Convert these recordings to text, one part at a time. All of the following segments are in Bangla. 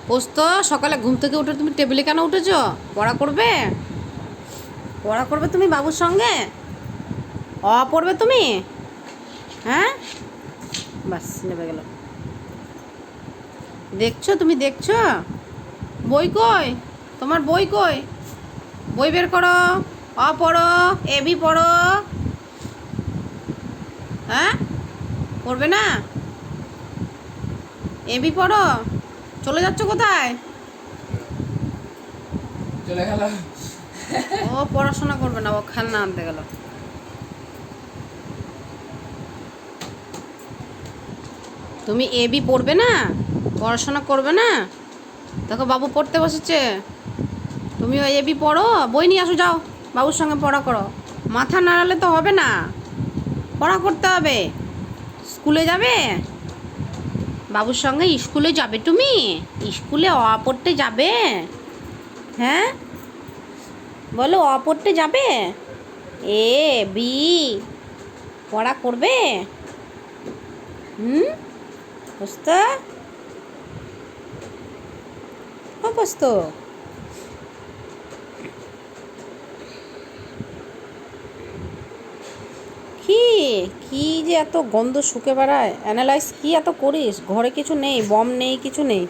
পোস্ত সকালে ঘুম থেকে উঠে তুমি টেবিলে কেন উঠেছো? পড়া করবে? পড়া করবে তুমি বাবুর সঙ্গে? পড়বে তুমি? হ্যাঁ, বাস নেমে গেল। দেখছো, তুমি দেখছো? বই কই? তোমার বই কই? বই বের করো। পড়ো, এবি পড়ো। হ্যাঁ, পড়বে না? এবি পড়ো। চলে যাচ্ছ কোথায়? চলে গেল। ও পড়াশোনা করবে না, ও খেলনা আনতে গেল। তুমি এবি পড়বে না? পড়াশোনা করবে না? দেখো বাবু পড়তে বসেছে, তুমি ওই এবি পড়ো। বই নিয়ে আসো, যাও বাবুর সঙ্গে পড়া করো। মাথা নাড়ালে তো হবে না, পড়া করতে হবে। স্কুলে যাবে? বাবুর সঙ্গে স্কুলে যাবে তুমি? স্কুলে পড়তে যাবে? হ্যাঁ বলো, পড়তে যাবে? এ বি পড়া করবে? পোস্ত, পোস্ত, কি কি যে এত গন্ধ শুকে বেড়ায়? অ্যানালাইজ কি এত করিস? ঘরে কিছু নেই, বম নেই, কিছু নেই।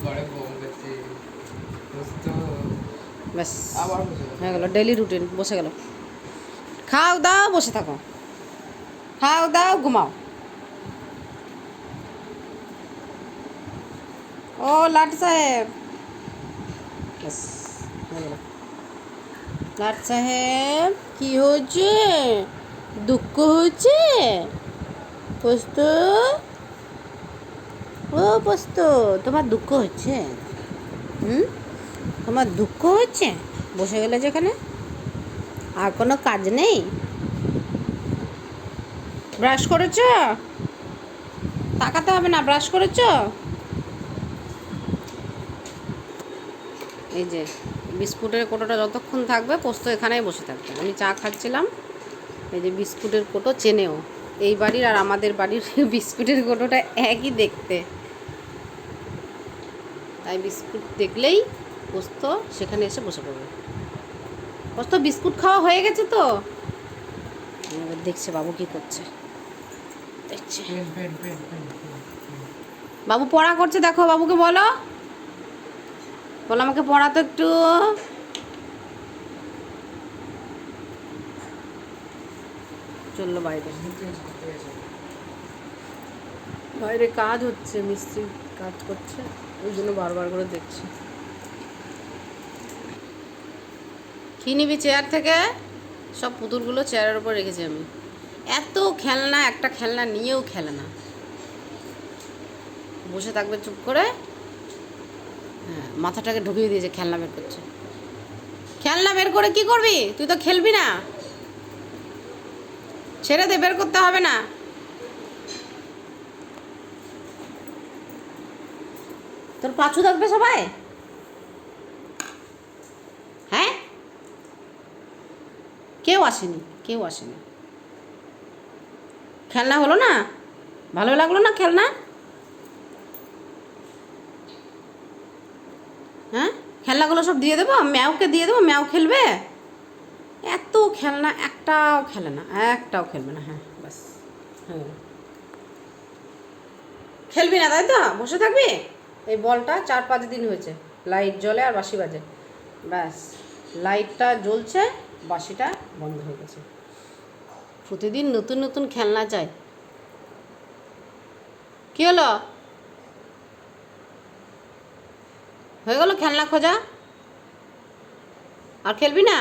ঘরে বম গেছে। দোস্ত ব্যাস আবার বসে হয়ে গেল, ডেলি রুটিন বসে গেল। খাও দাও, বসে থাকো, খাও দাও, ঘুমাও। ও লাট সাহেব, ব্যাস হয়ে গেল। লাট সাহেব, কি হয়েছে? দুঃখ হয়েছে? পোস্ত, ও পোস্ত, তোমার দুঃখ হচ্ছে? তোমার দুঃখ হচ্ছে? বসে গেলে যেখানে, আর কোনো কাজ নেই? ব্রাশ করেছ? তাকাতে হবে না, ব্রাশ করেছ? এই যে বিস্কুটের কোটোটা যতক্ষণ থাকবে পোস্ত এখানেই বসে থাকবে। আমি চা খাচ্ছিলাম, এই যে বিস্কুটের কোটো চেনেও, এই বাড়ির আর আমাদের বাড়ির বিস্কুটের কোটোটা একই দেখতে, তাই বিস্কুট দেখলেই পোস্ত সেখানে এসে বসে পড়বে। পোস্ত বিস্কুট খাওয়া হয়ে গেছে তো? এবার দেখছে বাবু কি করছে, দেখছে বাবু পড়া করছে। দেখো বাবুকে বলো, বলো আমাকে পড়াতো একটু। চললো বাইরে, বাইরে কাজ হচ্ছে, মিস্ত্রি কাজ করছে, ওই জন্য বারবার করে দেখছি। কি নিবি চেয়ার থেকে? সব পুতুলগুলো চেয়ারের উপর রেখেছি আমি। এত খেলনা, একটা খেলনা নিয়েও খেলে না, বসে থাকবে চুপ করে। হ্যাঁ, মাথাটাকে ঢুকিয়ে দিয়েছে, খেলনা বের করছে। খেলনা বের করে কি করবি? তুই তো খেলবি না, ছেড়ে দে, বের করতে হবে না। তোর পাছু থাকবে সবাই? হ্যাঁ, কেউ আসেনি, কেউ আসেনি। খেলনা হলো না? ভালো লাগলো না খেলনা? হ্যাঁ, খেলনাগুলো সব দিয়ে দেবো, ম্যাওকে দিয়ে দেবো, ম্যাও খেলবে। এত খেলনা, একটাও খেলে না, একটাও খেলবে না। হ্যাঁ ব্যাস, হ্যাঁ খেলবি না তাই তো? বসে থাকবি। এই বলটা 4-5 দিন হয়েছে, লাইট জ্বলে আর বাঁশি বাজে, ব্যাস। লাইটটা জ্বলছে, বাঁশিটা বন্ধ হয়ে গেছে। প্রতিদিন নতুন নতুন খেলনা চাই। কী হলো? হয়ে গেল খেলনা খোঁজা? আর খেলবি না?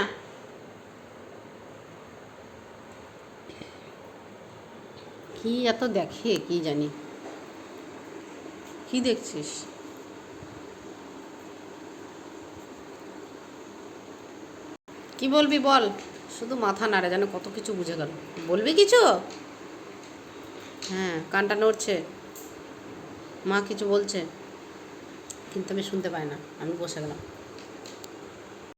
কি এত দেখে কি জানি, কি দেখছিস? কি বলবি বল? শুধু মাথা নাড়ে, যেন কত কিছু বুঝে গেল। বলবি কিছু? হ্যাঁ, কানটা নড়ছে, মা কিছু বলছে, কিন্তু আমি শুনতে পাই না, আমি বসে গেলাম।